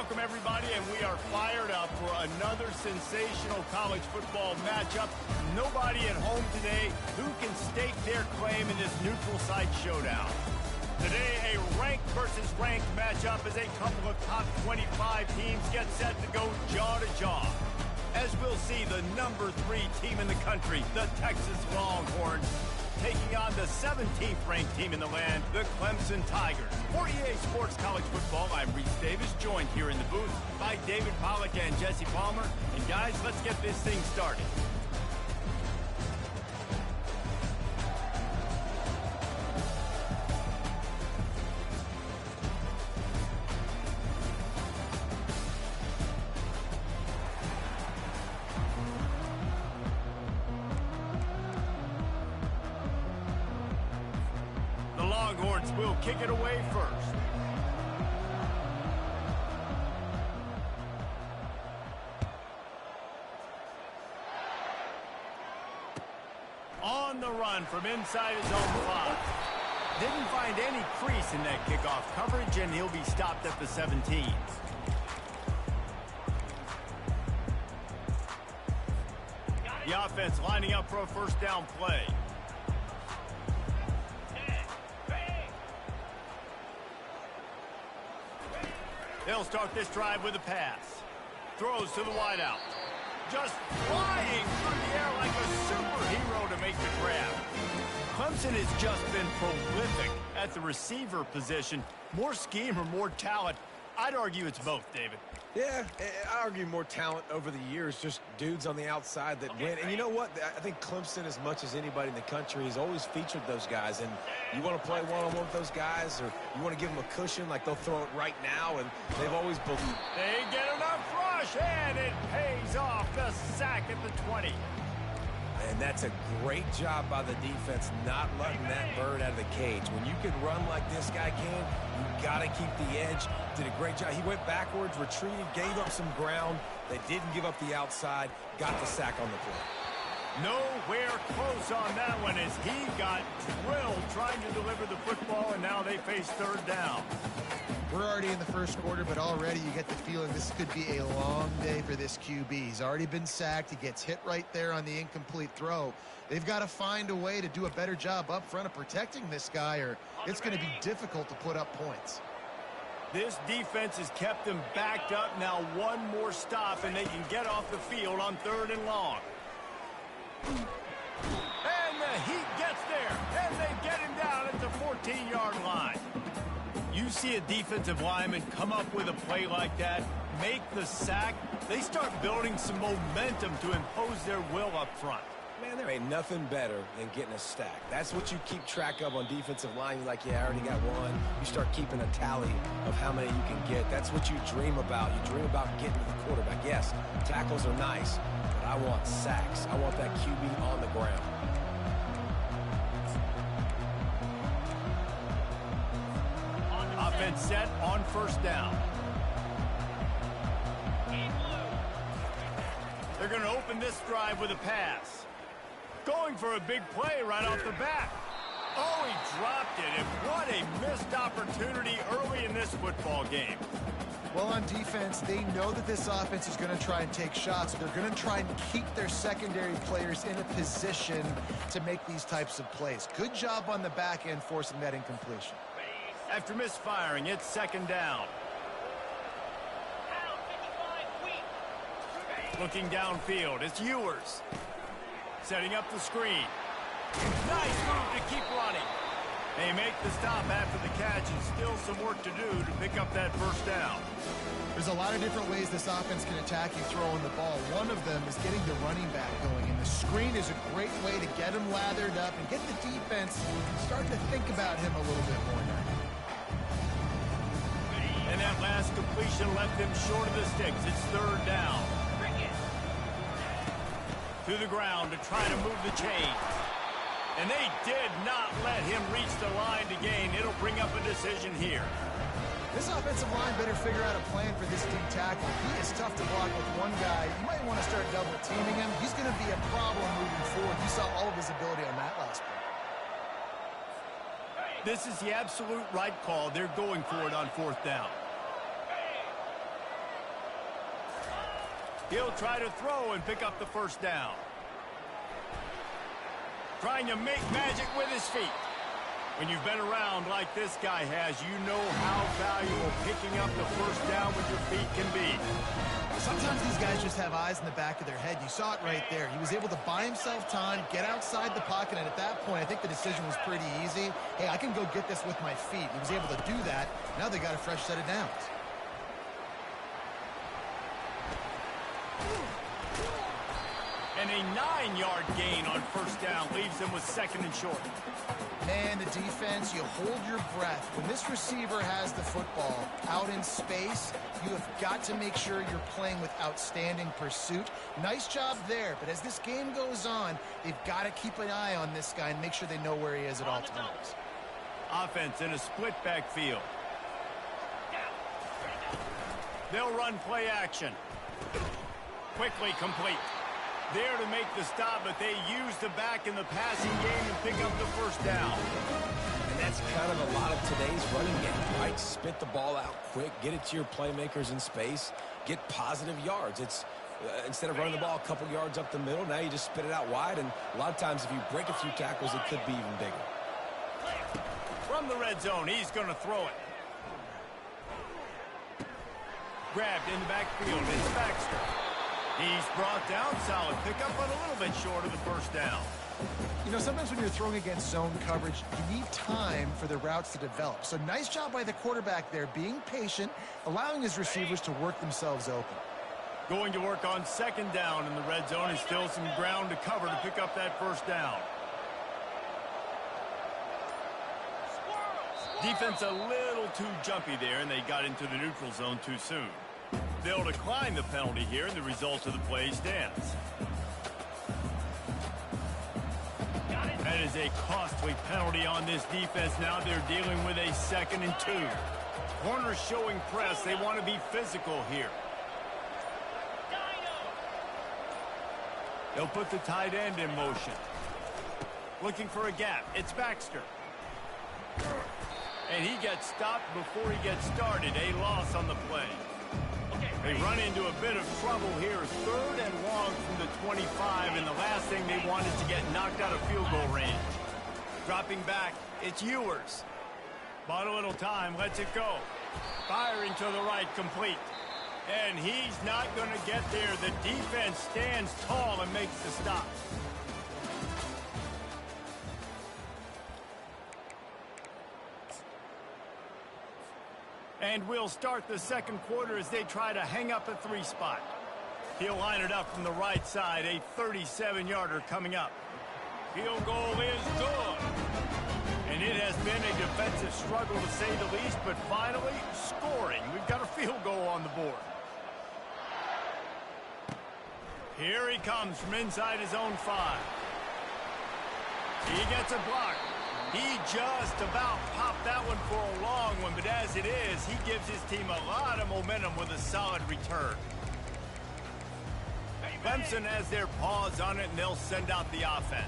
Welcome, everybody, and we are fired up for another sensational college football matchup. Nobody at home today who can stake their claim in this neutral site showdown. Today, a ranked versus ranked matchup as a couple of top 25 teams get set to go jaw to jaw. As we'll see, the number 3 team in the country, the Texas Longhorns, taking on the 17th ranked team in the land, the Clemson Tigers. For EA Sports College Football, I'm Reese Davis, joined here in the booth by David Pollack and Jesse Palmer. And guys, let's get this thing started. Longhorns will kick it away first. On the run from inside his own 5. Didn't find any crease in that kickoff coverage, and he'll be stopped at the 17. The offense lining up for a first down play. They'll start this drive with a pass. Throws to the wideout. Just flying through the air like a superhero to make the grab. Clemson has just been prolific at the receiver position. More scheme or more talent? I'd argue it's both, David. Yeah, I argue more talent over the years, just dudes on the outside that win. And you know what? I think Clemson, as much as anybody in the country, has always featured those guys. And you want to play one-on-one with those guys, or you want to give them a cushion, like they'll throw it right now, and they've always believed. They get enough rush, and it pays off. The sack at the 20. And that's a great job by the defense, not letting that bird out of the cage. When you can run like this guy can, you got to keep the edge. Did a great job. He went backwards, retreated, gave up some ground. They didn't give up the outside, got the sack on the play. Nowhere close on that one as he got drilled trying to deliver the football, and now they face third down. We're already in the first quarter, but already you get the feeling this could be a long day for this QB. He's already been sacked. He gets hit right there on the incomplete throw. They've got to find a way to do a better job up front of protecting this guy, or it's going to be difficult to put up points. This defense has kept them backed up. Now one more stop, and they can get off the field on 3rd and long. And the Heat gets there, and they get him down at the 14-yard line. You see a defensive lineman come up with a play like that, make the sack, they start building some momentum to impose their will up front. Man, there ain't nothing better than getting a stack. That's what you keep track of on defensive line. You're like, yeah, I already got one. You start keeping a tally of how many you can get. That's what you dream about. You dream about getting to the quarterback. Yes, tackles are nice, but I want sacks. I want that QB on the ground. Offense set on first down. They're going to open this drive with a pass. Going for a big play right off the bat. Oh, he dropped it, and what a missed opportunity early in this football game. Well, on defense, they know that this offense is going to try and take shots. They're going to try and keep their secondary players in a position to make these types of plays. Good job on the back end forcing that incompletion. After misfiring, it's 2nd down. Looking downfield, it's Ewers. Setting up the screen. Nice move to keep running. They make the stop after the catch, and still some work to do to pick up that first down. There's a lot of different ways this offense can attack you throwing the ball. One of them is getting the running back going, and the screen is a great way to get him lathered up and get the defense starting to think about him a little bit more now. And that last completion left them short of the sticks. It's 3rd down. To the ground to try to move the chains. And they did not let him reach the line to gain. It'll bring up a decision here. This offensive line better figure out a plan for this deep tackle. He is tough to block with one guy. You might want to start double teaming him. He's going to be a problem moving forward. You saw all of his ability on that last play. This is the absolute right call. They're going for it on 4th down. He'll try to throw and pick up the first down. Trying to make magic with his feet. When you've been around like this guy has, you know how valuable picking up the first down with your feet can be. Sometimes these guys just have eyes in the back of their head. You saw it right there. He was able to buy himself time, get outside the pocket, and at that point, I think the decision was pretty easy. Hey, I can go get this with my feet. He was able to do that. Now they got a fresh set of downs. And a 9-yard gain on first down leaves them with second and short. Man, the defense, you hold your breath. When this receiver has the football out in space, you have got to make sure you're playing with outstanding pursuit. Nice job there, but as this game goes on, they've got to keep an eye on this guy and make sure they know where he is at all times. Offense in a split backfield. They'll run play action. Quickly complete. There to make the stop, but they use the back in the passing game and pick up the first down. And that's kind of a lot of today's running game, right? Spit the ball out quick, get it to your playmakers in space, get positive yards. It's instead of running the ball a couple yards up the middle, now you just spit it out wide, and a lot of times if you break a few tackles, it could be even bigger. From the red zone, he's going to throw it. Grabbed in the backfield, it's Baxter. He's brought down, solid pickup, but a little bit short of the first down. You know, sometimes when you're throwing against zone coverage, you need time for the routes to develop. So nice job by the quarterback there, being patient, allowing his receivers to work themselves open. Going to work on second down in the red zone, and still some ground to cover to pick up that first down. Defense a little too jumpy there, and they got into the neutral zone too soon. They'll decline the penalty here, and the result of the play stands. That is a costly penalty on this defense. Now they're dealing with a 2nd and 2. Corners showing press. They want to be physical here. They'll put the tight end in motion. Looking for a gap. It's Baxter. And he gets stopped before he gets started. A loss on the play. They run into a bit of trouble here. 3rd and long from the 25, and the last thing they want is to get knocked out of field goal range. Dropping back, it's Ewers. Bought a little time, lets it go. Firing to the right, complete. And he's not going to get there. The defense stands tall and makes the stop. And we'll start the second quarter as they try to hang up a 3 spot. He'll line it up from the right side, a 37-yarder coming up. Field goal is good. And it has been a defensive struggle to say the least, but finally scoring. We've got a field goal on the board. Here he comes from inside his own 5. He gets a block. He just about popped that one for a long one, but as it is, he gives his team a lot of momentum with a solid return. Clemson has their paws on it, and they'll send out the offense.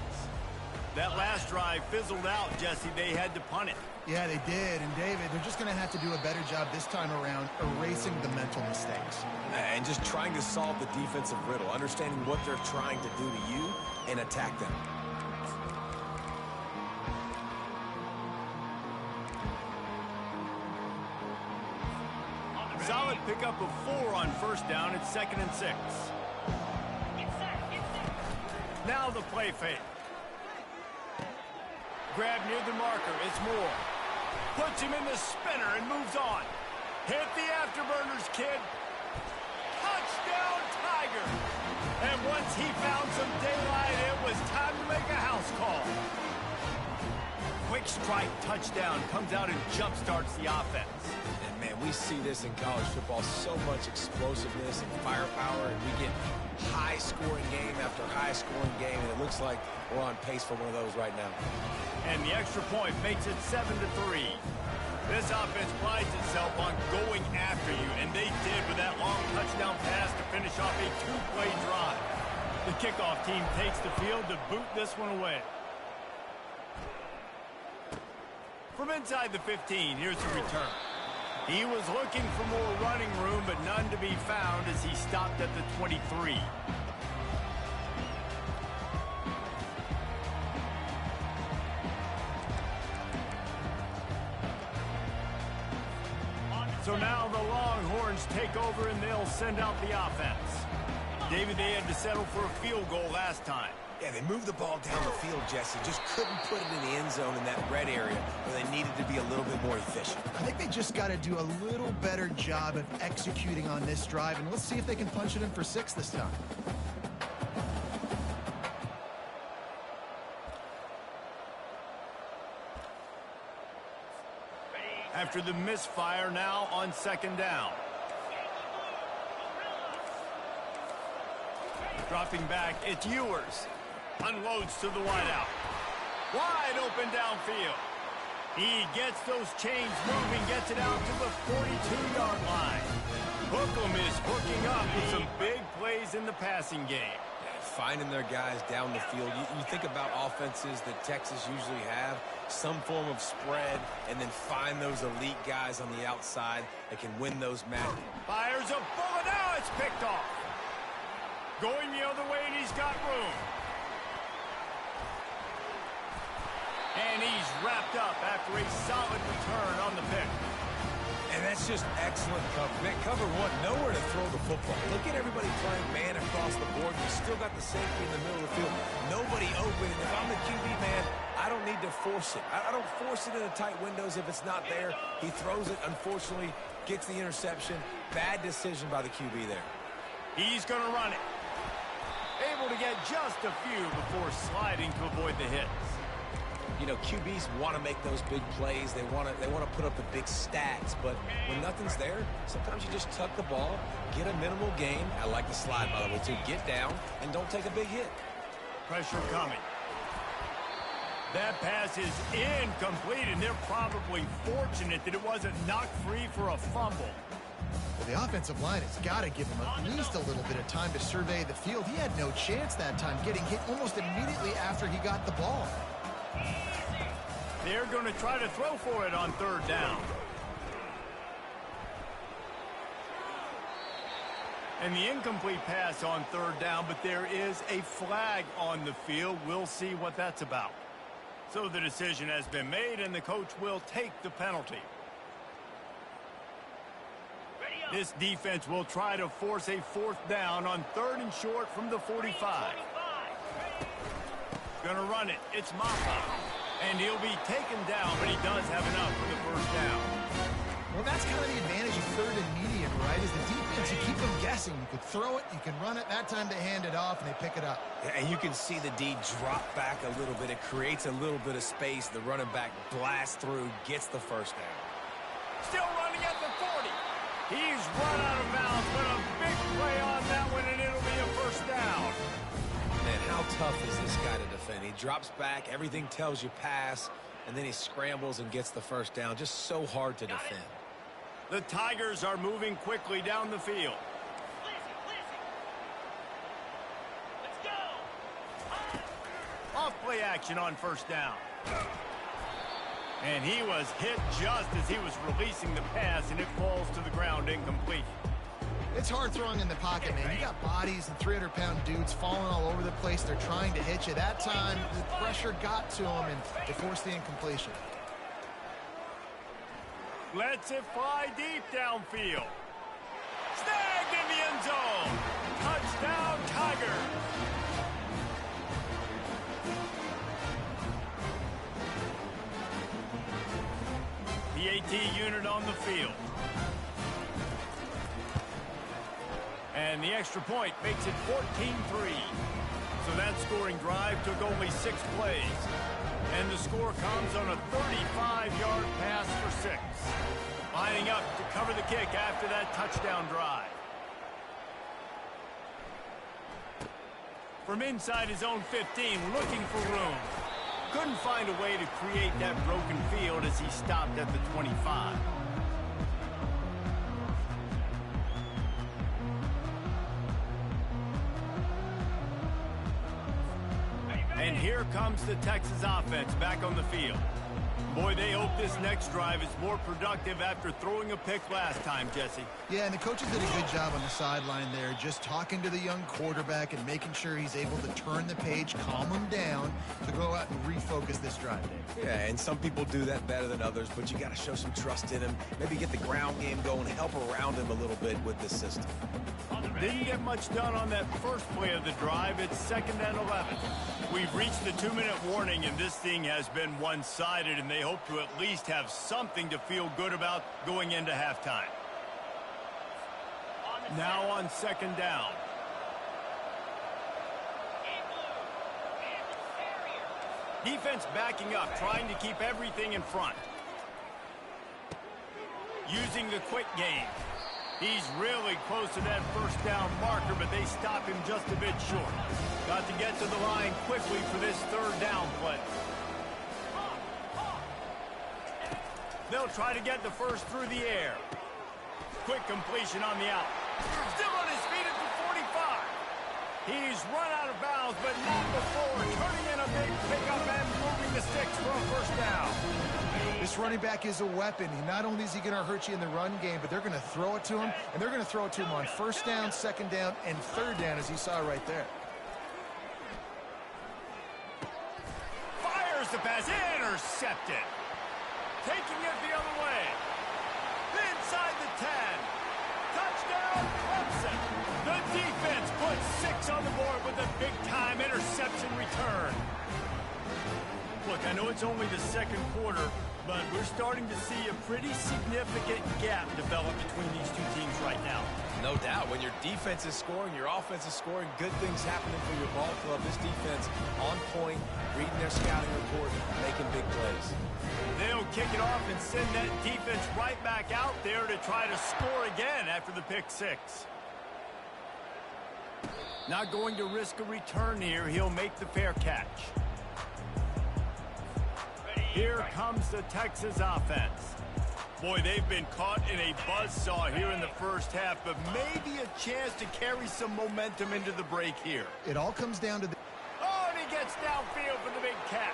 That last drive fizzled out, Jesse. They had to punt it. Yeah, they did. And, David, they're just going to have to do a better job this time around erasing the mental mistakes. And just trying to solve the defensive riddle, understanding what they're trying to do to you and attack them. Solid pickup of 4 on first down. It's 2nd and 6. Now the play fake. Grab near the marker. It's Moore. Puts him in the spinner and moves on. Hit the afterburners, kid. Touchdown, Tiger. And once he found some daylight, it was time to make a house call. Quick strike touchdown comes out and jump-starts the offense. Man, we see this in college football, so much explosiveness and firepower, and we get high-scoring game after high-scoring game, and it looks like we're on pace for one of those right now. And the extra point makes it 7-3. This offense prides itself on going after you, and they did with that long touchdown pass to finish off a 2-play drive. The kickoff team takes the field to boot this one away. From inside the 15, here's the return. He was looking for more running room, but none to be found as he stopped at the 23. So now the Longhorns take over and they'll send out the offense. David, they had to settle for a field goal last time. Yeah, they moved the ball down the field, Jesse. Just couldn't put it in the end zone in that red area where they needed to be a little bit more efficient. I think they just got to do a little better job of executing on this drive, and let's see if they can punch it in for 6 this time. After the misfire, now on 2nd down. Dropping back, it's Ewers. Unloads to the wideout. Wide open downfield. He gets those chains moving, gets it out to the 42-yard line. Hookem is hooking up with some big plays in the passing game. Finding their guys down the field. You think about offenses that Texas usually have, some form of spread, and then find those elite guys on the outside that can win those matches. Fires a bullet, now it's picked off. Going the other way, and he's got room. And he's wrapped up after a solid return on the pick. And that's just excellent cover. Man, cover one, nowhere to throw the football. Look at everybody playing man across the board. You still got the safety in the middle of the field. Nobody open. And if I'm the QB, man, I don't need to force it. I don't force it into tight windows if it's not there. He throws it, unfortunately, gets the interception. Bad decision by the QB there. He's going to run it. Able to get just a few before sliding to avoid the hits. You know, QBs want to make those big plays. They want to put up the big stats. But when nothing's there, sometimes you just tuck the ball, get a minimal gain. I like the slide, by the way, too. Get down and don't take a big hit. Pressure coming. That pass is incomplete, and they're probably fortunate that it wasn't knocked free for a fumble. Well, the offensive line has got to give him at least a little bit of time to survey the field. He had no chance that time, getting hit almost immediately after he got the ball. They're going to try to throw for it on 3rd down. And the incomplete pass on 3rd down, but there is a flag on the field. We'll see what that's about. So the decision has been made, and the coach will take the penalty. This defense will try to force a 4th down on 3rd and short from the 45. Gonna run it. It's Maffa. And he'll be taken down, but he does have enough for the 1st down. Well, that's kind of the advantage of 3rd and medium, right? Is the defense, you keep them guessing. You could throw it, you can run it. That time they hand it off, and they pick it up. And you can see the D drop back a little bit. It creates a little bit of space. The running back blasts through, gets the 1st down. Still running at the 40. He's run out of bounds, but a big play on that one, and it'll be a 1st down. Man, how tough is this guy to defend? He drops back, everything tells you pass, and then he scrambles and gets the 1st down. Just so hard to defend. The Tigers are moving quickly down the field. Let's go. Off play action on 1st down. And he was hit just as he was releasing the pass, and it falls to the ground incomplete. It's hard throwing in the pocket, man. You got bodies and 300-pound dudes falling all over the place. They're trying to hit you. That time, the pressure got to him, and they forced the incompletion. Lets it fly deep downfield. Snagged in the end zone. Touchdown, Tigers. The AT unit on the field. And the extra point makes it 14-3. So that scoring drive took only 6 plays. And the score comes on a 35-yard pass for 6. Lining up to cover the kick after that touchdown drive. From inside his own 15, looking for room. Couldn't find a way to create that broken field as he stopped at the 25. And here comes the Texas offense back on the field. Boy, they hope this next drive is more productive after throwing a pick last time, Jesse. Yeah, and the coaches did a good job on the sideline there, just talking to the young quarterback and making sure he's able to turn the page, calm him down to go out and refocus this drive, Dave. Yeah, and some people do that better than others, but you got to show some trust in him. Maybe get the ground game going, help around him a little bit with this system. Didn't get much done on that first play of the drive. It's 2nd and 11. We've reached the 2-minute warning, and this thing has been one-sided, and they hope to at least have something to feel good about going into halftime. Now on 2nd down. Defense backing up, trying to keep everything in front. Using the quick game. He's really close to that first down marker, but they stop him just a bit short. Got to get to the line quickly for this 3rd down play. They'll try to get the first through the air. Quick completion on the out. Still on his feet at the 45. He's run out of bounds, but not before turning in a big pickup and moving the sticks for a first down. This running back is a weapon. Not only is he going to hurt you in the run game, but they're going to throw it to him, and they're going to throw it to him on 1st down, 2nd down, and 3rd down, as you saw right there. Fires the pass, intercepted. Taking it the other way. Inside the 10. Touchdown, Clemson. The defense puts 6 on the board with a big-time interception return. Look, I know it's only the 2nd quarter, but we're starting to see a pretty significant gap develop between these two teams right now. No doubt. When your defense is scoring, your offense is scoring, good things happening for your ball club. This defense on point, reading their scouting report, making big plays. They'll kick it off and send that defense right back out there to try to score again after the pick 6. Not going to risk a return here. He'll make the fair catch. Here comes the Texas offense. Boy, they've been caught in a buzzsaw here in the first half, but maybe a chance to carry some momentum into the break here. It all comes down to the... Oh, and he gets downfield for the big catch.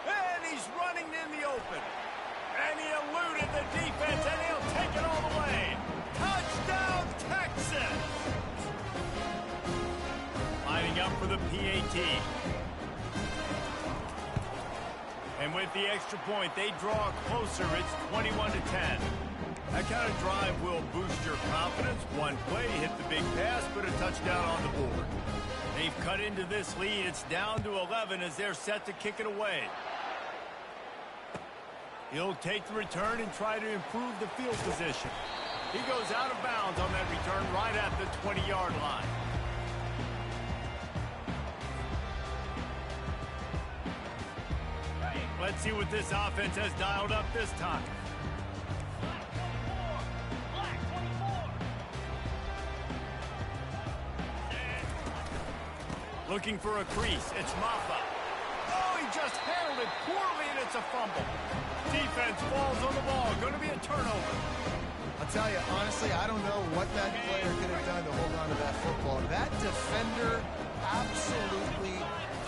And he's running in the open. And he eluded the defense, and he'll take it all the way. Touchdown, Texas! Lining up for the PAT. And with the extra point, they draw closer. It's 21-10. That kind of drive will boost your confidence. One play, hit the big pass, put a touchdown on the board. They've cut into this lead. It's down to 11 as they're set to kick it away. He'll take the return and try to improve the field position. He goes out of bounds on that return right at the 20-yard line. Let's see what this offense has dialed up this time. Looking for a crease. It's Maffa. Oh, he just handled it poorly, and it's a fumble. Defense falls on the ball. Going to be a turnover. I'll tell you, honestly, I don't know what that player could have done to hold on to that football. That defender absolutely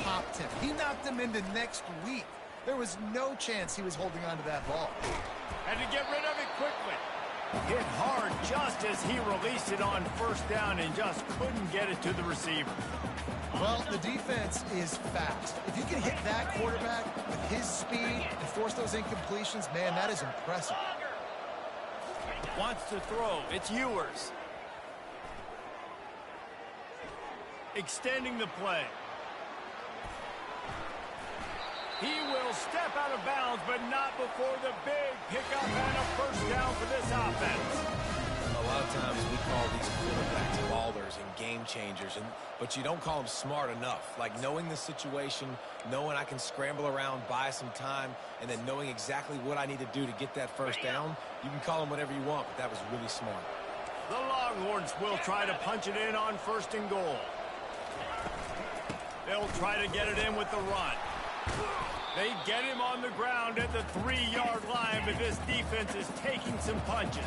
popped him. He knocked him into next week. There was no chance he was holding on to that ball. Had to get rid of it quickly. Hit hard just as he released it on first down and just couldn't get it to the receiver. Well, the defense is fast. If you can hit that quarterback with his speed and force those incompletions, man, that is impressive. Wants to throw. It's Ewers. Extending the play. He will step out of bounds, but not before the big pickup and a first down for this offense. A lot of times we call these quarterbacks ballers and game changers, but you don't call them smart enough. Like knowing the situation, knowing I can scramble around, buy some time, and then knowing exactly what I need to do to get that first down. You can call them whatever you want, but that was really smart. The Longhorns will try to punch it in on 1st and goal. They'll try to get it in with the run. They get him on the ground at the 3-yard line, but this defense is taking some punches.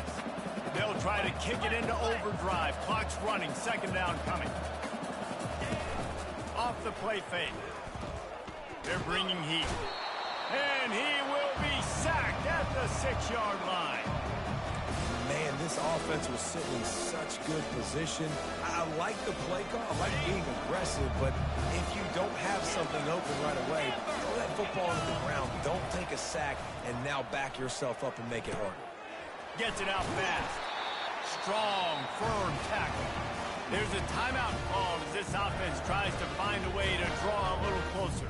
They'll try to kick it into overdrive. Clock's running. 2nd down coming. Off the play fake. They're bringing heat. And he will be the 6-yard line. Man, this offense was sitting in such good position. I like the play call. I like being aggressive, but if you don't have something open right away, throw that football into the ground. Don't take a sack and now back yourself up and make it harder. Gets it out fast. Strong, firm tackle. There's a timeout called as this offense tries to find a way to draw a little closer.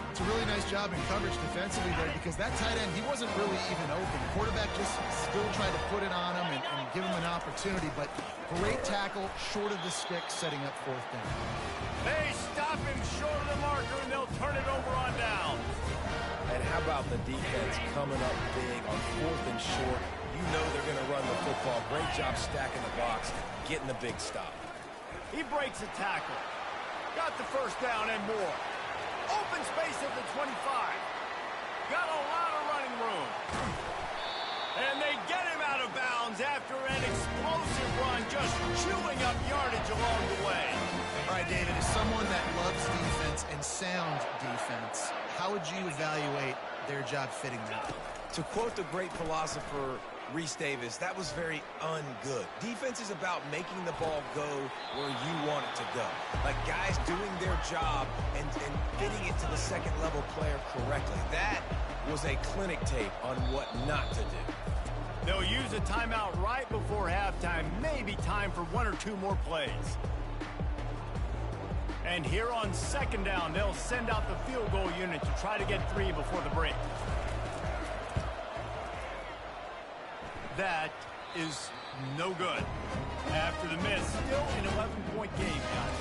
It's a really nice job in coverage defensively there because that tight end, he wasn't really even open. The quarterback just still tried to put it on him and give him an opportunity, but great tackle, short of the stick, setting up 4th down. They stop him short of the marker, and they'll turn it over on down. And how about the defense coming up big on 4th and short? You know they're going to run the football. Great job stacking the box, getting the big stop. He breaks a tackle. Got the 1st down and more. Open space at the 25. Got a lot of running room. And they get him out of bounds after an explosive run, just chewing up yardage along the way. All right, David, as someone that loves defense and sound defense, how would you evaluate their job fitting that? To quote the great philosopher Reese Davis, that was very ungood. Defense is about making the ball go where you want it to go. Like guys doing their job and fitting it to the second-level player correctly. That was a clinic tape on what not to do. They'll use a timeout right before halftime. Maybe time for 1 or 2 more plays. And here on 2nd down, they'll send out the field goal unit to try to get 3 before the break. That is no good. After the miss, still an 11-point game, guys.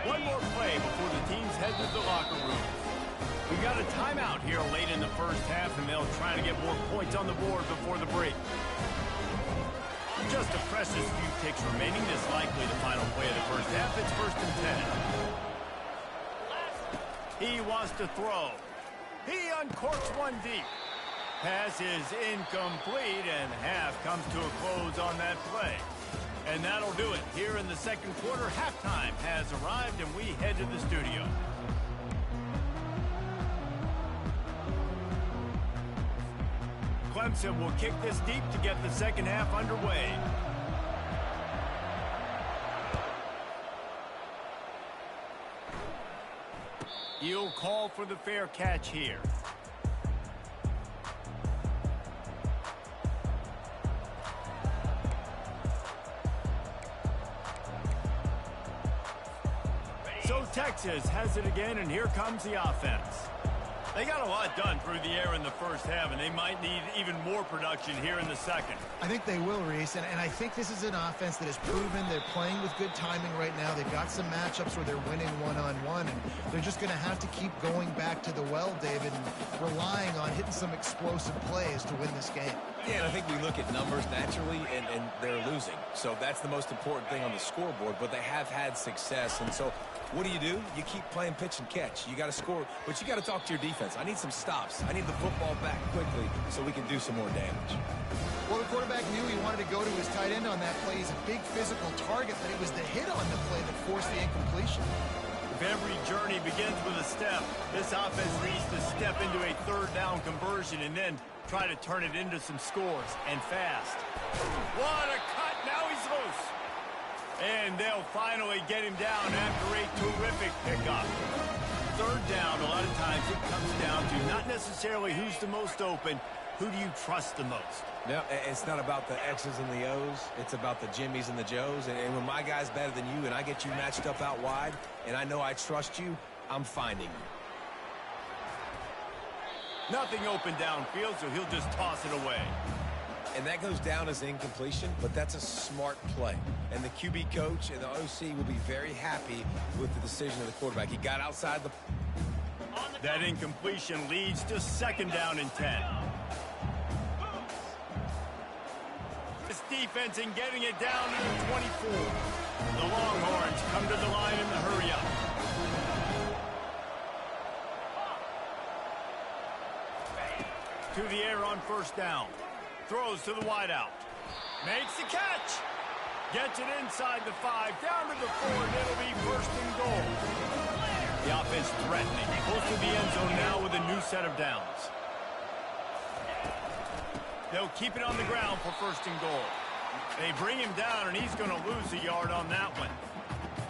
One more play before the teams head to the locker room. We got a timeout here late in the 1st half, and they'll try to get more points on the board before the break. Just a precious few ticks remaining. This likely the final play of the 1st half. It's 1st and 10. He wants to throw. He uncorks one deep. Pass is incomplete, and half comes to a close on that play. And that'll do it. Here in the 2nd quarter, halftime has arrived, and we head to the studio. Clemson will kick this deep to get the 2nd half underway. He'll call for the fair catch here. So Texas has it again, and here comes the offense. They got a lot done through the air in the 1st half, and they might need even more production here in the 2nd. I think they will, Reese, and I think this is an offense that has proven they're playing with good timing right now. They've got some matchups where they're winning one-on-one, and they're just going to have to keep going back to the well, David, and relying on hitting some explosive plays to win this game. Yeah, and I think we look at numbers naturally, and they're losing. So that's the most important thing on the scoreboard, but they have had success, and so what do? You keep playing pitch and catch. You got to score, but you got to talk to your defense. I need some stops. I need the football back quickly so we can do some more damage. Well, the quarterback knew he wanted to go to his tight end on that play. He's a big physical target, but it was the hit on the play that forced the incompletion. If every journey begins with a step, this offense needs to step into a 3rd down conversion and then try to turn it into some scores, and fast. What a cut! Now he's loose. And they'll finally get him down after a terrific pickup. 3rd down, a lot of times it comes down to not necessarily who's the most open, who do you trust the most? No, it's not about the X's and the O's. It's about the Jimmys and the Joes. And when my guy's better than you and I get you matched up out wide and I know I trust you, I'm finding you. Nothing open downfield, so he'll just toss it away. And that goes down as incompletion, but that's a smart play. And the QB coach and the OC will be very happy with the decision of the quarterback. He got outside the... That incompletion leads to 2nd down and 10. This defense in getting it down to the 24. The Longhorns come to the line in the hurry-up. To the air on 1st down. Throws to the wideout. Makes the catch. Gets it inside the 5, down to the 4, and it'll be 1st and goal. The offense threatening. Close to the end zone now with a new set of downs. They'll keep it on the ground for first and goal. They bring him down, and he's going to lose a yard on that one.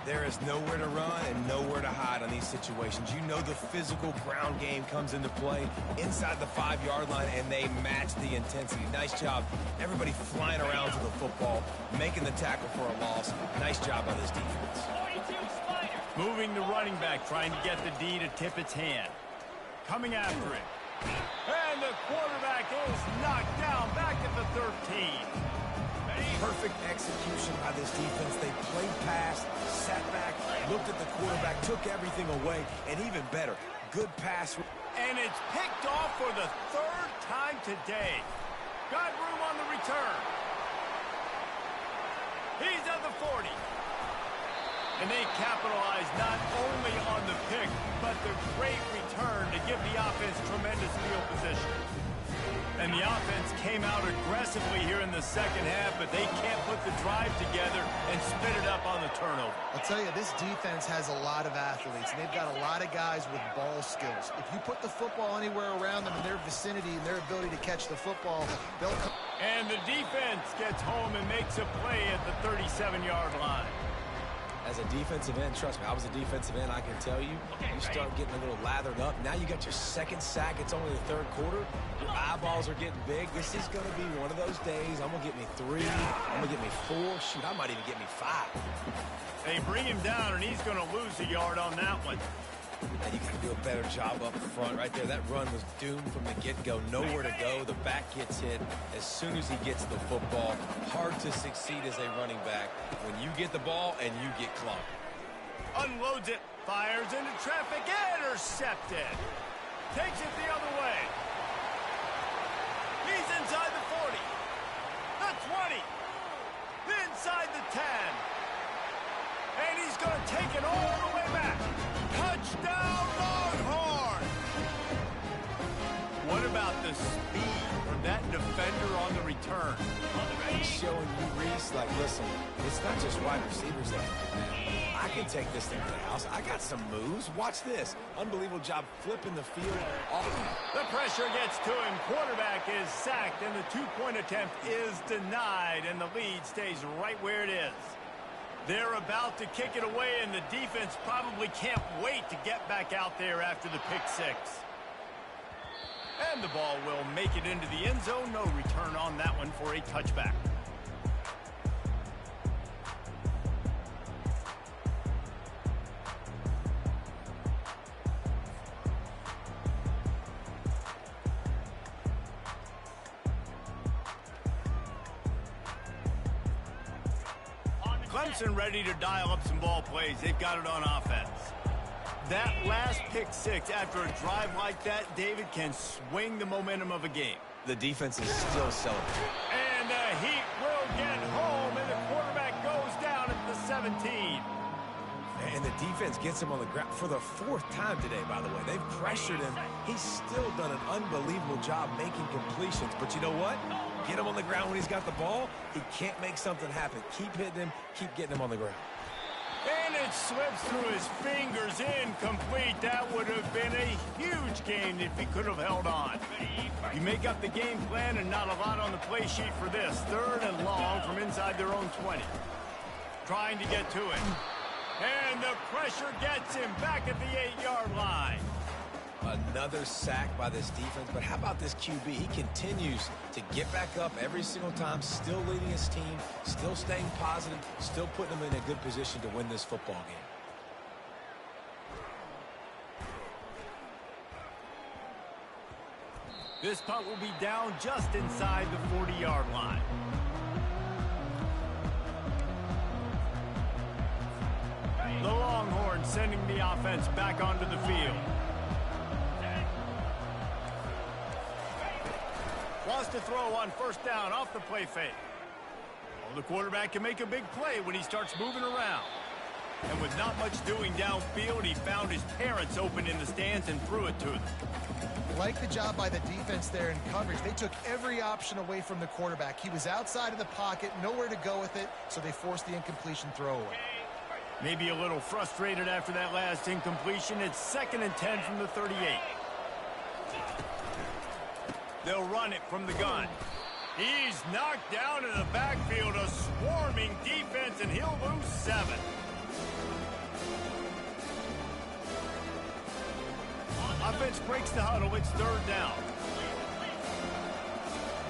There is nowhere to run and nowhere to hide on these situations. You know the physical ground game comes into play inside the 5-yard line, and they match the intensity. Nice job. Everybody flying around to the football, making the tackle for a loss. Nice job by this defense. Moving the running back, trying to get the D to tip its hand. Coming after it. And the quarterback is knocked down back at the 13. Perfect execution by this defense. They played pass, sat back, looked at the quarterback, took everything away, and even better, good pass. And it's picked off for the 3rd time today. Got room on the return. He's at the 40. And they capitalize not only on the pick, but the great return to give the offense tremendous field position. And the offense came out aggressively here in the second half, but they can't put the drive together and spit it up on the turnover. I'll tell you, this defense has a lot of athletes, and they've got a lot of guys with ball skills. If you put the football anywhere around them in their vicinity and their ability to catch the football, they'll come. And the defense gets home and makes a play at the 37-yard line. As a defensive end, trust me, I was a defensive end, I can tell you, you start getting a little lathered up. Now you got your 2nd sack. It's only the 3rd quarter. Your eyeballs are getting big. This is going to be one of those days. I'm going to get me 3. I'm going to get me 4. Shoot, I might even get me 5. They bring him down, and he's going to lose a yard on that one. And you got to do a better job up front right there. That run was doomed from the get-go. Nowhere to go. The back gets hit as soon as he gets the football. Hard to succeed as a running back when you get the ball and you get clumped. Unloads it, fires into traffic, intercepted. Takes it the other way. He's inside the 40, the 20, inside the 10. And he's going to take it all the way back. Touchdown, Longhorn! What about the speed from that defender on the return? He's showing you, Reese, like, listen, it's not just wide receivers that I can take this thing to the house. I got some moves. Watch this. Unbelievable job flipping the field off. The pressure gets to him. Quarterback is sacked, and the 2-point attempt is denied, and the lead stays right where it is. They're about to kick it away, and the defense probably can't wait to get back out there after the pick 6. And the ball will make it into the end zone. No return on that one for a touchback. Clemson ready to dial up some ball plays. They've got it on offense. That last pick 6 after a drive like that, David, can swing the momentum of a game. The defense is still celebrating. And the Heat will get home, and the quarterback goes down at the 17. And the defense gets him on the ground for the 4th time today, by the way. They've pressured him. He's still done an unbelievable job making completions. But you know what? Get him on the ground when he's got the ball. He can't make something happen. Keep hitting him. Keep getting him on the ground. And it slips through his fingers, incomplete. That would have been a huge gain if he could have held on. You make up the game plan and not a lot on the play sheet for this. 3rd and long from inside their own 20. Trying to get to it. And the pressure gets him back at the 8-yard line. Another sack by this defense, but how about this QB? He continues to get back up every single time, still leading his team, still staying positive, still putting them in a good position to win this football game. This punt will be down just inside the 40-yard line. The Longhorns sending the offense back onto the field. Wants to throw on first down off the play fake. Well, the quarterback can make a big play when he starts moving around. And with not much doing downfield, he found his parents open in the stands and threw it to them. Like the job by the defense there in coverage. They took every option away from the quarterback. He was outside of the pocket, nowhere to go with it, so they forced the incompletion throwaway. Maybe a little frustrated after that last incompletion. It's 2nd and 10 from the 38. They'll run it from the gun. He's knocked down in the backfield, a swarming defense, and he'll lose 7. Offense breaks the huddle. It's 3rd down.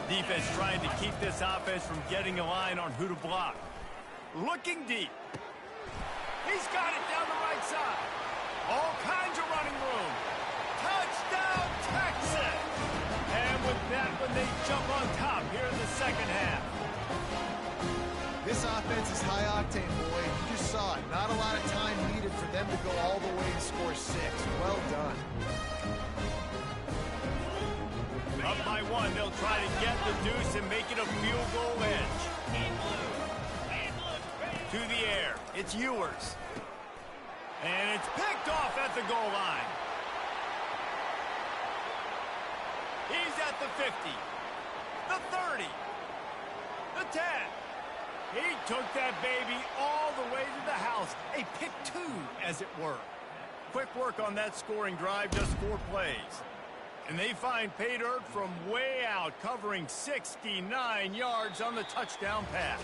Defense trying to keep this offense from getting a line on who to block. Looking deep. He's got it down the right side. All kinds of running room. Touchdown, Texas! And with that one, they jump on top here in the 2nd half. This offense is high octane, boy. You just saw it. Not a lot of time needed for them to go all the way and score 6. Well done. Up by 1, they'll try to get the deuce and make it a field goal edge. To the air, it's Ewers. And it's picked off at the goal line. He's at the 50, the 30, the 10. He took that baby all the way to the house. A pick 2, as it were. Quick work on that scoring drive, just 4 plays. And they find pay dirt from way out, covering 69 yards on the touchdown pass.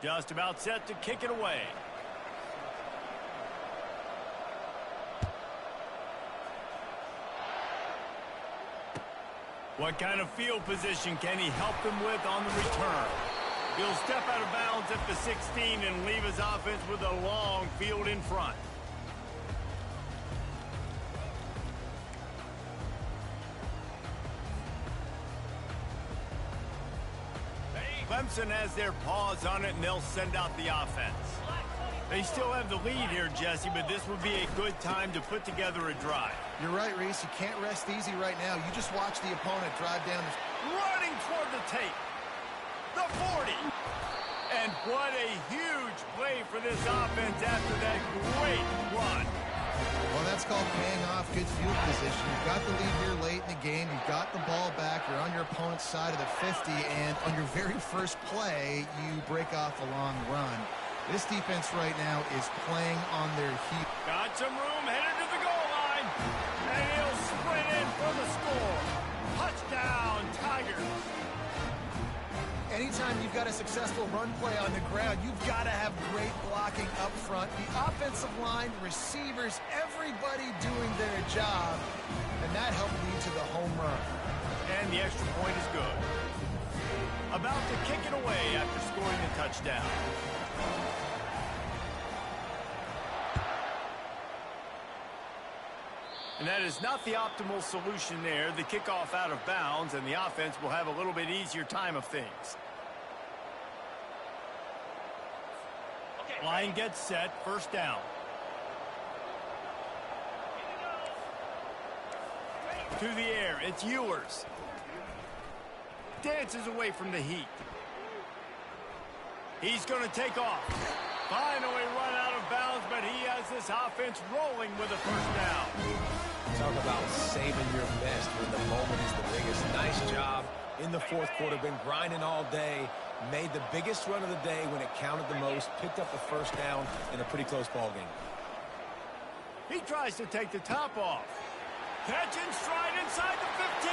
Just about set to kick it away. What kind of field position can he help them with on the return? He'll step out of bounds at the 16 and leave his offense with a long field in front. Clemson has their paws on it, and they'll send out the offense. They still have the lead here, Jesse, but this would be a good time to put together a drive. You're right, Reese. You can't rest easy right now. You just watch the opponent drive down. Running toward the tape. The 40. And what a huge play for this offense after that great run. Well, that's called paying off good field position. You've got the lead here late in the game. You've got the ball back. You're on your opponent's side of the 50, and on your very first play, you break off a long run. This defense right now is playing on their heat. Got some room, headed to the goal line, and he'll sprint in for the score. Touchdown, Tigers. Anytime you've got a successful run play on the ground, you've got to have great blocking up front. The offensive line, receivers, everybody doing their job, and that helped lead to the home run. And the extra point is good. About to kick it away after scoring the touchdown. And that is not the optimal solution there. The kickoff out of bounds, and the offense will have a little bit easier time of things. Line gets set, 1st down. To the air, it's Ewers. Dances away from the heat. He's going to take off. Finally run out of bounds, but he has this offense rolling with a 1st down. Talk about saving your best when the moment is the biggest. Nice job in the 4th quarter. Been grinding all day. Made the biggest run of the day when it counted the most. Picked up the 1st down in a pretty close ball game. He tries to take the top off. Catch and stride inside the 15.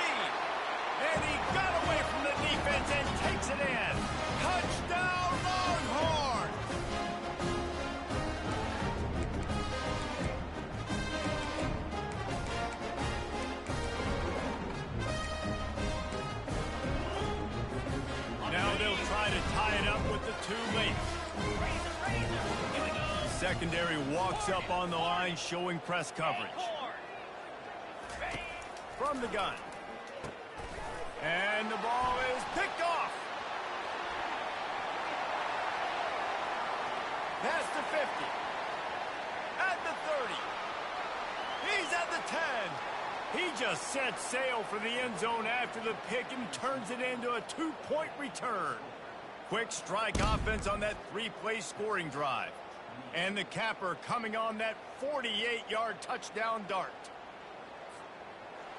And he got away from the defense and takes it in. Touchdown, Longhorn! Now they'll try to tie it up with the 2 late. Secondary walks up on the line, showing press coverage. From the gun. And the ball is picked off. Past the 50. At the 30. He's at the 10. He just sets sail for the end zone after the pick and turns it into a 2-point return. Quick strike offense on that 3-play scoring drive. And the capper coming on that 48-yard touchdown dart.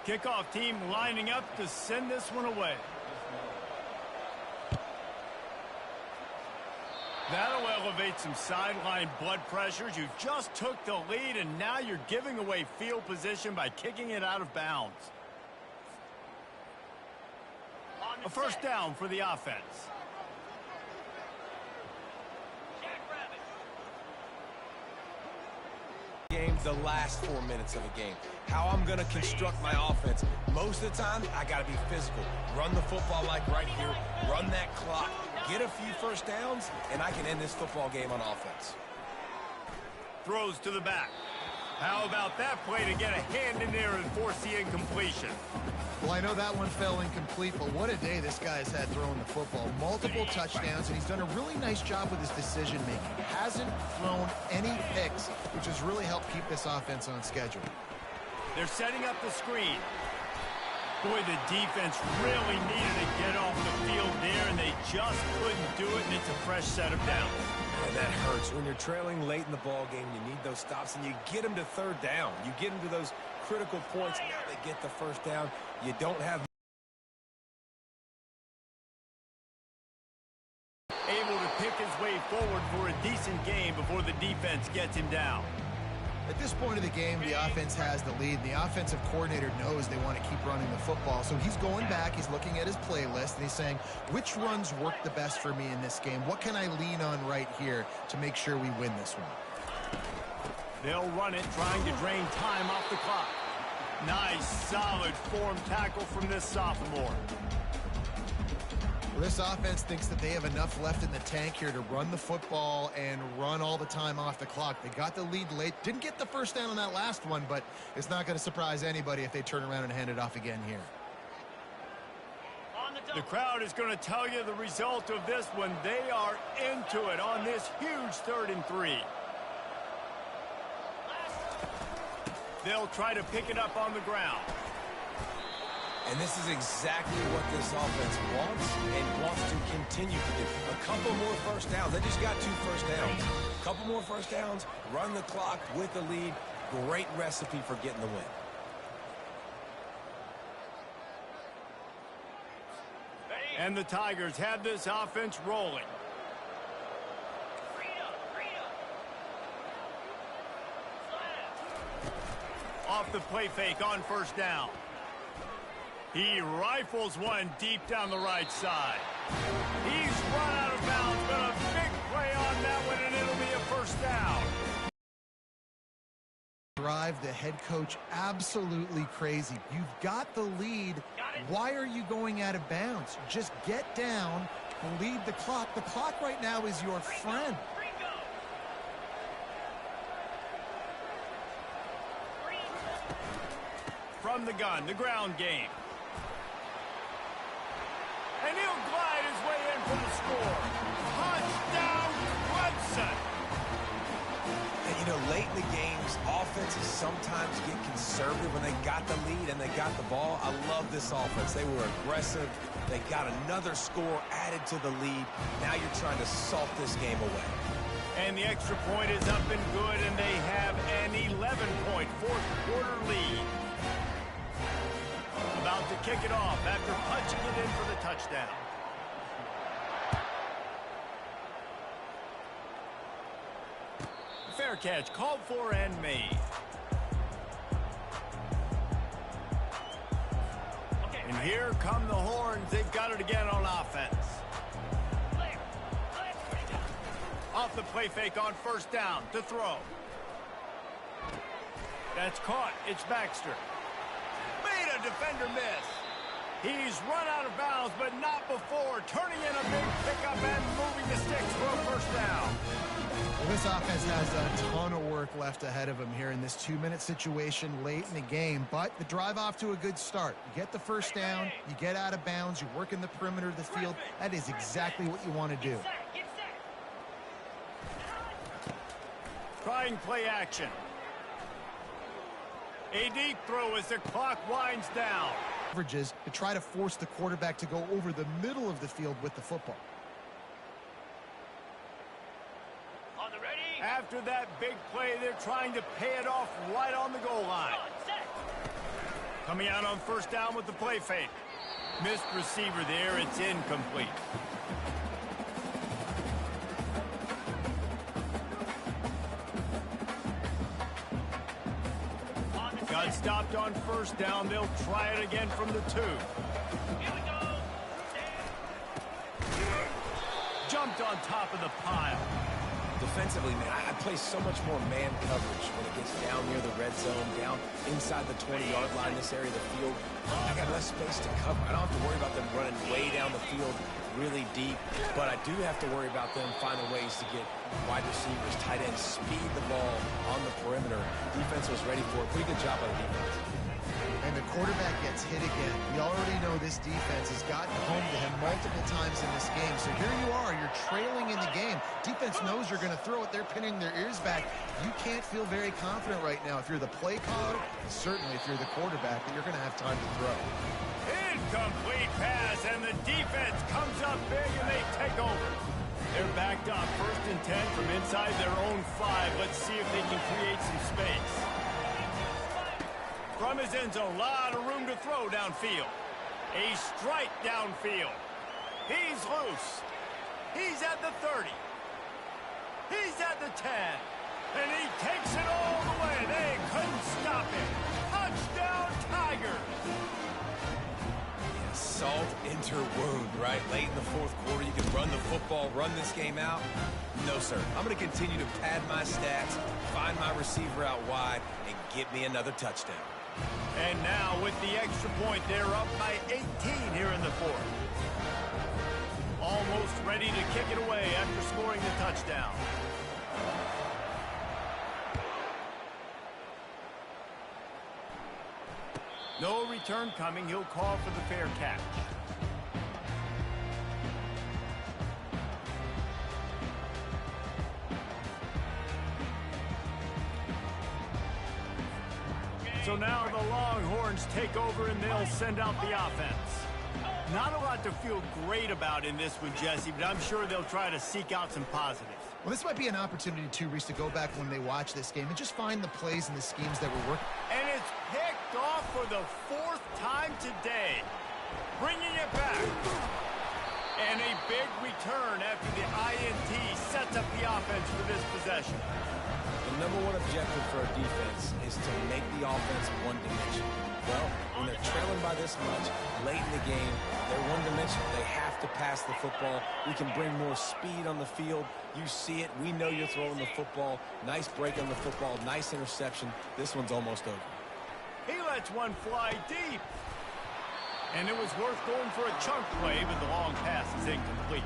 Kickoff team lining up to send this one away. That'll elevate some sideline blood pressures. You just took the lead, and now you're giving away field position by kicking it out of bounds. A first down for the offense. The last 4 minutes of a game. How I'm going to construct my offense. Most of the time, I got to be physical. Run the football like right here. Run that clock. Get a few first downs, and I can end this football game on offense. Throws to the back. How about that play to get a hand in there and force the incompletion? Well, I know that one fell incomplete, but what a day this guy's had throwing the football. Multiple touchdowns, and he's done a really nice job with his decision-making. Hasn't thrown any picks, which has really helped keep this offense on schedule. They're setting up the screen. Boy, the defense really needed to get off the field there, and they just couldn't do it, and it's a fresh set of downs. And that hurts. When you're trailing late in the ball game, you need those stops, and you get them to third down. You get them to those critical points. Now they get the first down. You don't have able to pick his way forward for a decent game before the defense gets him down. At this point of the game, the offense has the lead. The offensive coordinator knows they want to keep running the football. So he's going back, he's looking at his playlist, and he's saying, which runs work the best for me in this game? What can I lean on right here to make sure we win this one? They'll run it, trying to drain time off the clock. Nice, solid form tackle from this sophomore. Well, this offense thinks that they have enough left in the tank here to run the football and run all the time off the clock. They got the lead late. Didn't get the first down on that last one, but it's not going to surprise anybody if they turn around and hand it off again here. The crowd is going to tell you the result of this one. They are into it on this huge 3rd and 3. They'll try to pick it up on the ground. And this is exactly what this offense wants and wants to continue to do. A couple more first downs. They just got 2 first downs. A couple more first downs, run the clock with the lead. Great recipe for getting the win. And the Tigers have this offense rolling. Off the play fake on first down. He rifles one deep down the right side. He's run out of bounds, but a big play on that one, and it'll be a first down. Drive the head coach absolutely crazy. You've got the lead. Why are you going out of bounds? Just get down, lead the clock. The clock right now is your friend. From the gun, the ground game. And he'll glide his way in for the score. Touchdown, Clemson. And, you know, late in the games, offenses sometimes get conservative when they got the lead and they got the ball. I love this offense. They were aggressive. They got another score added to the lead. Now you're trying to salt this game away. And the extra point is up and good, and they have an 11-point fourth-quarter lead. About to kick it off after punching it in for the touchdown. Fair catch called for and made. And here come the horns. They've got it again on offense. Off the play fake on first down to throw. That's caught. It's Baxter. Made a defender miss. He's run out of bounds, but not before. Turning in a big pickup and moving the sticks for a first down. Well, this offense has a ton of work left ahead of them here in this 2-minute situation late in the game, but the drive off to a good start. You get the first down, you get out of bounds, you work in the perimeter of the field. That is exactly what you want to do. Trying play action. A deep throw as the clock winds down. Averages to try to force the quarterback to go over the middle of the field with the football. On the ready. After that big play, they're trying to pay it off right on the goal line. Coming out on first down with the play fake. Missed receiver there. It's incomplete. Got stopped on first down. They'll try it again from the 2. Jumped on top of the pile. Defensively, man, I play so much more man coverage when it gets down near the red zone, down inside the 20-yard line, this area of the field. I got less space to cover. I don't have to worry about them running way down the field really deep, but I do have to worry about them finding ways to get wide receivers, tight ends, speed the ball on the perimeter. Defense was ready for it. Pretty good job by the defense. And the quarterback gets hit again. We already know this defense has gotten home to him multiple times in this game. So here you are, you're trailing in the game. Defense knows you're going to throw it. They're pinning their ears back. You can't feel very confident right now if you're the play caller, and certainly if you're the quarterback, that you're going to have time to throw. Incomplete pass, and the defense comes up big, and they take over. They're backed up, 1st and 10 from inside their own 5. Let's see if they can create some space. From his end zone, a lot of room to throw downfield. A strike downfield. He's loose. He's at the 30. He's at the 10. And he takes it all the way. They couldn't stop him. Touchdown, Tigers. Salt into wound, right? Late in the 4th quarter, you can run the football, run this game out. No, sir. I'm going to continue to pad my stats, find my receiver out wide, and get me another touchdown. And now with the extra point, they're up by 18 here in the 4th. Almost ready to kick it away after scoring the touchdown. No return coming. He'll call for the fair catch. So now the Longhorns take over and they'll send out the offense. Not a lot to feel great about in this one, Jesse, but I'm sure they'll try to seek out some positives. Well, this might be an opportunity, too, Reese, to go back when they watch this game and just find the plays and the schemes that were working. And it's picked off for the 4th time today. Bringing it back. And a big return after the INT sets up the offense for this possession. The number one objective for a defense is to make the offense one-dimensional. Well, when they're trailing by this much, late in the game, they're one-dimensional. They have to pass the football. We can bring more speed on the field. You see it. We know you're throwing the football. Nice break on the football. Nice interception. This one's almost over. He lets one fly deep. And it was worth going for a chunk play, but the long pass is incomplete.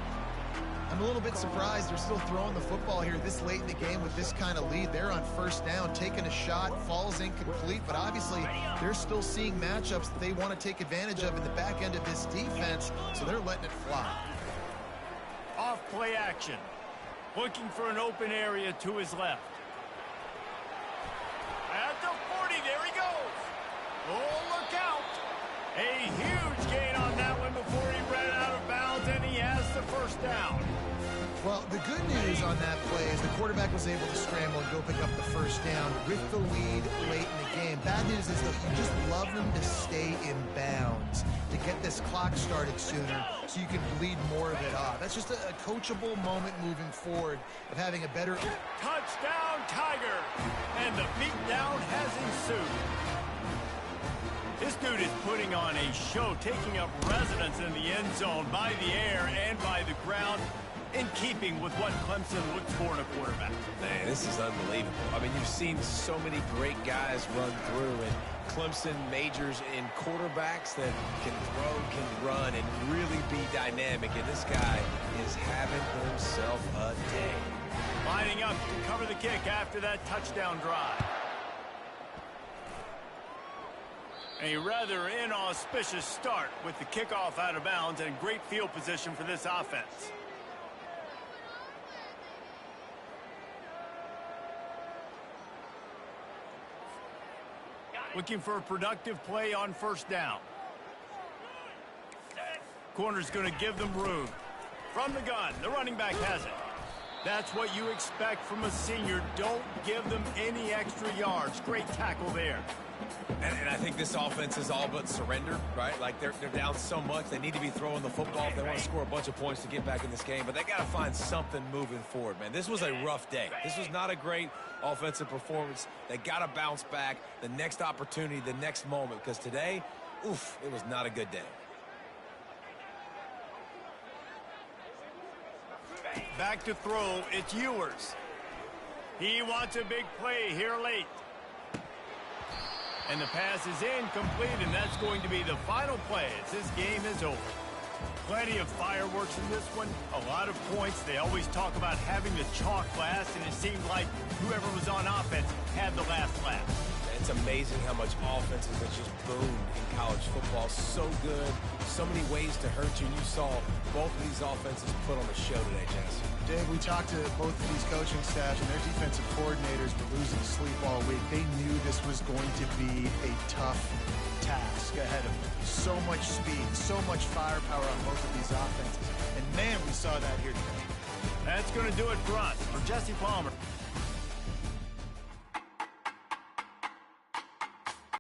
I'm a little bit surprised they're still throwing the football here this late in the game with this kind of lead. They're on first down, taking a shot, falls incomplete, but obviously they're still seeing matchups that they want to take advantage of in the back end of this defense, so they're letting it fly. Off play action. Looking for an open area to his left. At the 40, there he goes. Oh, look out. A huge gain on that one before he ran out of bounds, and he has the first down. Well, the good news on that play is the quarterback was able to scramble and go pick up the first down with the lead late in the game. Bad news is that you just love them to stay in bounds to get this clock started sooner so you can bleed more of it off. That's just a coachable moment moving forward of having a better... Touchdown, Tiger! And the beatdown has ensued. This dude is putting on a show, taking up residence in the end zone by the air and by the ground, in keeping with what Clemson looks for in a quarterback. Man, this is unbelievable. I mean, you've seen so many great guys run through, and Clemson majors in quarterbacks that can throw, can run, and really be dynamic, and this guy is having himself a day. Lining up to cover the kick after that touchdown drive. A rather inauspicious start with the kickoff out of bounds and great field position for this offense. Looking for a productive play on first down. Corner's going to give them room. From the gun, the running back has it. That's what you expect from a senior. Don't give them any extra yards. Great tackle there. And I think this offense is all but surrendered, right? Like they're down so much. They need to be throwing the football if they want to score a bunch of points to get back in this game. But they got to find something moving forward, man. This was a rough day. This was not a great offensive performance. They got to bounce back the next opportunity, the next moment. Because today, oof, it was not a good day. Back to throw, it's Ewers. He wants a big play here late. And the pass is incomplete, and that's going to be the final play as this game is over. Plenty of fireworks in this one, a lot of points. They always talk about having the chalk last, and it seemed like whoever was on offense had the last laugh. It's amazing how much offenses have just boomed in college football. So good, so many ways to hurt you. And you saw both of these offenses put on a show today, Jesse. Dave, we talked to both of these coaching staffs, and their defensive coordinators were losing sleep all week. They knew this was going to be a tough task ahead of them. So much speed, so much firepower on both of these offenses. And, man, we saw that here today. That's going to do it for us. For Jesse Palmer.